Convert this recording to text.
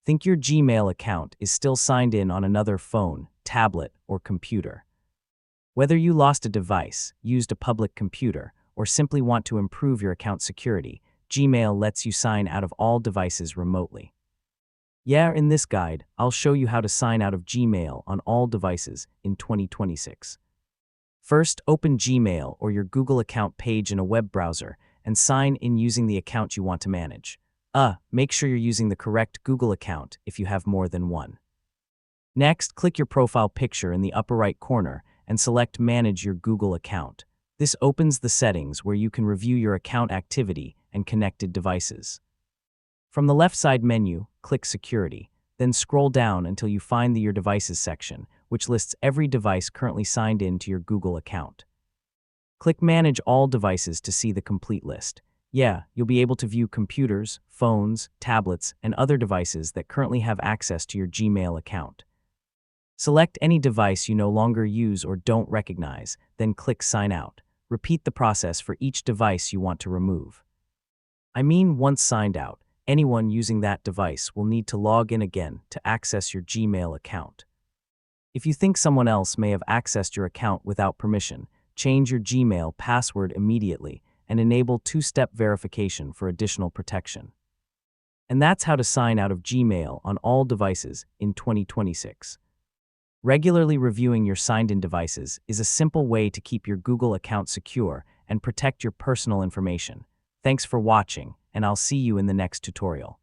Think your Gmail account is still signed in on another phone, tablet, or computer. Whether you lost a device, used a public computer, or simply want to improve your account security, Gmail lets you sign out of all devices remotely. Yeah, in this guide, I'll show you how to sign out of Gmail on all devices in 2026. First, open Gmail or your Google account page in a web browser and sign in using the account you want to manage. Make sure you're using the correct Google account if you have more than one. Next, click your profile picture in the upper right corner and select Manage your Google account. This opens the settings where you can review your account activity and connected devices. From the left side menu, click Security, then scroll down until you find the Your Devices section, which lists every device currently signed in to your Google account. Click Manage All Devices to see the complete list. Yeah, you'll be able to view computers, phones, tablets, and other devices that currently have access to your Gmail account. Select any device you no longer use or don't recognize, then click Sign Out. Repeat the process for each device you want to remove. Once signed out, anyone using that device will need to log in again to access your Gmail account. If you think someone else may have accessed your account without permission, change your Gmail password immediately and enable two-step verification for additional protection. And that's how to sign out of Gmail on all devices in 2026. Regularly reviewing your signed-in devices is a simple way to keep your Google account secure and protect your personal information. Thanks for watching, and I'll see you in the next tutorial.